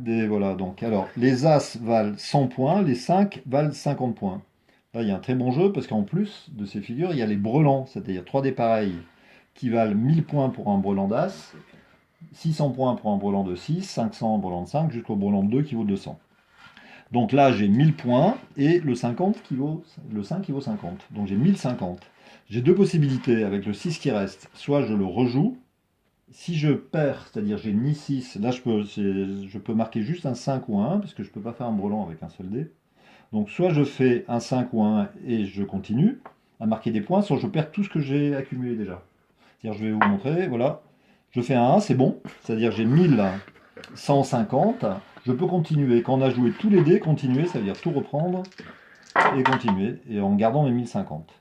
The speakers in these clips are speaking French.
Voilà, donc, alors, les As valent 100 points, les 5 valent 50 points. Là, il y a un très bon jeu, parce qu'en plus de ces figures, il y a les brelans, c'est-à-dire 3 dés pareils qui valent 1000 points pour un brelan d'As, 600 points pour un brelan de 6, 500 brelan de 5, jusqu'au brelan de 2 qui vaut 200. Donc là, j'ai 1000 points, et le 5 qui vaut 50. Donc j'ai 1050. J'ai deux possibilités avec le 6 qui reste. Soit je le rejoue. Si je perds, c'est-à-dire j'ai ni 6, là je peux marquer juste un 5 ou un 1, parce que je ne peux pas faire un brelan avec un seul dé. Donc soit je fais un 5 ou un 1 et je continue à marquer des points, soit je perds tout ce que j'ai accumulé déjà. C'est-à-dire je vais vous montrer, voilà. Je fais un 1, c'est bon, c'est-à-dire j'ai 1150. Je peux continuer. Quand on a joué tous les dés, continuer, ça veut dire tout reprendre et continuer, et en gardant mes 1050.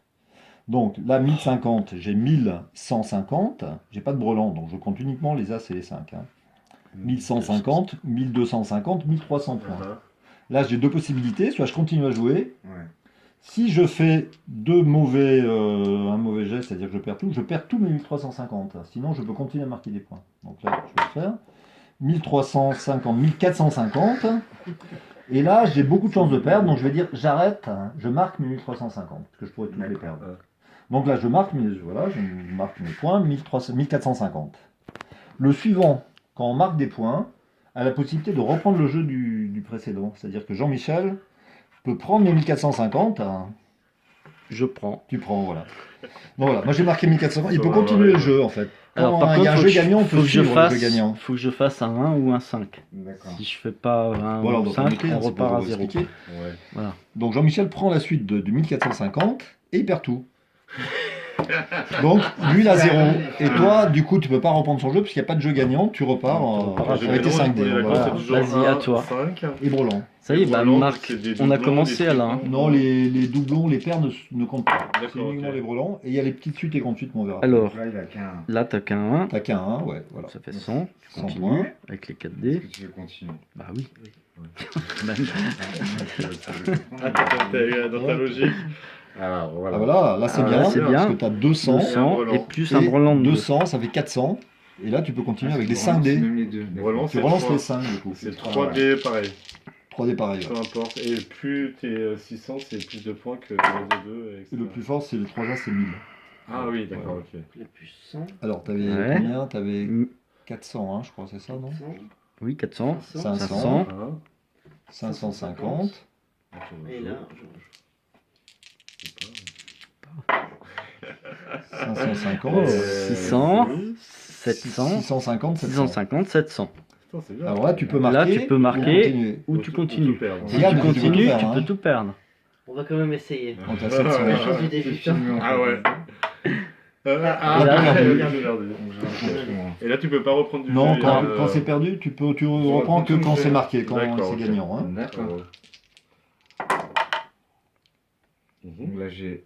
Donc là, 1050, j'ai 1150, j'ai pas de brelan, donc je compte uniquement les As et les 5. 1150, 1250, 1300 points. Là, j'ai deux possibilités, soit je continue à jouer. Si je fais un mauvais jet, c'est-à-dire que je perds tous mes 1350. Sinon, je peux continuer à marquer des points. Donc là, je vais le faire. 1350, 1450. Et là, j'ai beaucoup de chances de perdre, donc je vais dire j'arrête, je marque mes 1350, parce que je pourrais tous les perdre. Donc là, je marque mes points, 1450. Le suivant, quand on marque des points, a la possibilité de reprendre le jeu du précédent. C'est-à-dire que Jean-Michel peut prendre mes 1450. Je prends. Tu prends, voilà. Donc voilà, moi j'ai marqué 1450, il peut continuer le jeu en fait. Alors, Quand par il y a un contre, jeu gagnant, on peut suivre le jeu il gagnant. faut que je fasse un 1 ou un 5. Si je fais pas un Voilà, ou 5, on repart à 0. Voilà. Donc Jean-Michel prend la suite du 1450 et il perd tout. Donc lui il a 0. Et toi, du coup, tu peux pas reprendre son jeu parce qu'il n'y a pas de jeu gagnant, tu repars avec tes 5 dés. Voilà. Vas-y, à toi. Et brelan. Ça y est, bah, Marc, on a commencé à là. Non, les doublons, les paires ne comptent pas. C'est uniquement les brelans. Et il y a les petites suites et grandes suites, on verra. Alors, là, t'as qu'un 1. T'as qu'un 1, ouais, voilà. Ça fait 100. Tu 100 continues points. avec les 4 dés. Tu veux continuer? Bah oui. T'as eu dans ta logique. Alors voilà. Ah, voilà, là c'est bien, là, c'est bien. parce que tu as 200, 200 et plus un brelan de 200, ça fait 400. Et là, tu peux continuer avec les 5 dés. Même les deux. Tu relances les 5 du coup. C'est 3 dés pareil. 3 dés pareil. Peu importe. Et plus t'es 600, c'est plus de points que le 2. Et le plus fort, c'est les 3 As, c'est 1000. Ah oui, d'accord, ok. Le plus 100. Alors, t'avais combien? T'avais 400, hein, je crois, c'est ça, non? Oui, 400. 500. 500. 550. Et là, 550. 600. 700. 650, 700. 650, 700. Putain, c'est bien. Alors là, tu peux marquer. Ou tu continues. perdre. Si Regarde, tu continues, peux tu faire, peux hein. tout perdre. on va quand même essayer. Donc, t'as 700. La chance du défi. Ah ouais. Et là, Et là, tu peux pas reprendre du Non, jeu, quand c'est perdu, tu reprends que quand c'est marqué, quand D'accord, c'est ok. gagnant. Hein. D'accord. Donc là j'ai.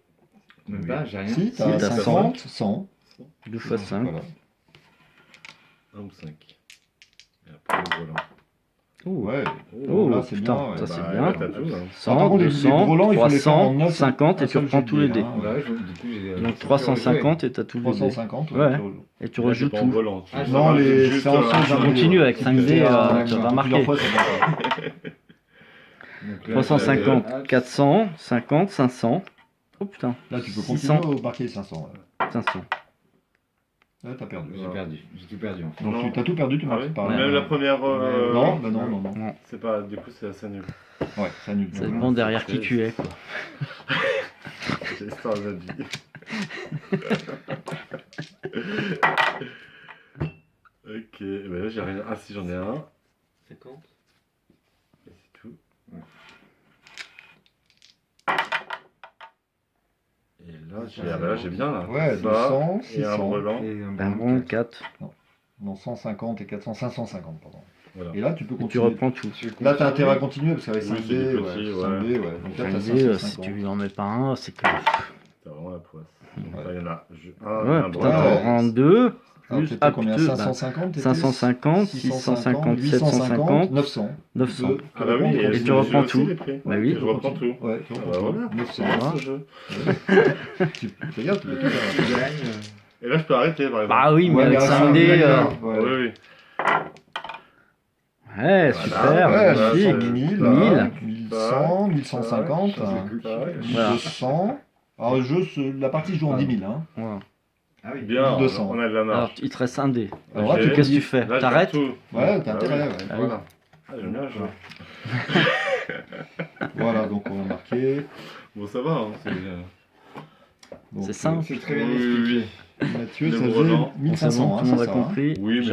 Même pas, j'ai rien. Si, Si, t'as t'as 50, 100. 2 fois 5. Voilà. 1 ou 5. Et après, voilà. Ouais. Oh, là, c'est putain, bien. Ouais. ça c'est Bah, bien. là, t'as tout, hein. 100, les 200, brelans, il faut les faire en 300, 9, 50 et un tu seul reprends jet tous de les dés, dés. hein. Bah ouais, du coup j'ai. Donc 350 et t'as tous les dés. 350, Ouais. Et tu Là, rejoues t'es pas en tout. volant. Ah, Non, les Juste, séances un Tu jeu. continues avec 5 dés, tu vas Plusieurs marquer. fois, c'est pas Donc là, 350, j'ai- 400, 50, 500. Oh putain, Là, tu peux 600. continuer au marquer 500. 500. Là, t'as perdu. J'ai perdu. J'ai tout perdu en fait. Donc, Non. tu as tout perdu, tu Ah marques oui. pas. Même la première. Non, bah non. C'est pas. Du coup, c'est assez nul. Ouais, c'est nul. Ça dépend derrière qui tu es. Quoi. C'est l'histoire de la vie. Ok, bah là j'ai rien. Ah si, j'en ai un. 50. Et c'est tout. Ouais. Et là, j'ai bien là. Ouais, Ça, 200, et un 600. brelan. Et un Un brelan bon 4. Non, 150 et 400, 550, pardon. Voilà. Et là, tu peux Et tu continuer. reprends tout. Là, t'as intérêt à continuer parce qu'avec Oui, 5 c'est dés, du ouais, petit, 5 ouais. dés, ouais. Donc là, t'as 5 dés, si 550. tu n'en mets pas un, c'est que. T'as vraiment la poisse. Donc là, il y en a. Ouais, un putain, brelan. ouais. t'en rends 2. Alors, Plus t'étais combien? 2, 550 t'étais 550, 650, 750, 900. 900. Deux, Ah bah oui, et tu je reprends aussi tout. les prix. Bah oui. Je reprends tout. Ouais, tu Ah reprends bah tout. voilà. 900. C'est ce jeu. Tu regardes, tu peux tout faire. Tu gagnes. Et là, je peux arrêter par exemple. Bah oui, mais Ouais, avec mais 5 à dés. d'accord. Oui, Ouais. oui. Ouais, super, Ouais, magnifique. 1000, 1000. 1100, 1150, Tac, 1200. Alors, le jeu, la partie se joue en 10 000. Hein. Voilà. Ah oui. Bien, 1200. on a de la Alors, marge. il te reste un dé. Alors Ok. là, tu Qu'est-ce que tu dis- fais? Là, je T'arrêtes? garde tout. Ouais, t'as Ah intérêt, oui. ouais. Ah oui. Voilà. Ah, j'aime bien jouer. Voilà, donc on va marquer. Bon, ça va, hein, c'est... Donc, C'est simple. C'est très bien Oui, expliqué. oui, Mathieu, Le ça brelan. faisait Bon, c'est 1500, bon, hein, tout le monde ça, a ça va, hein. compris. oui, mais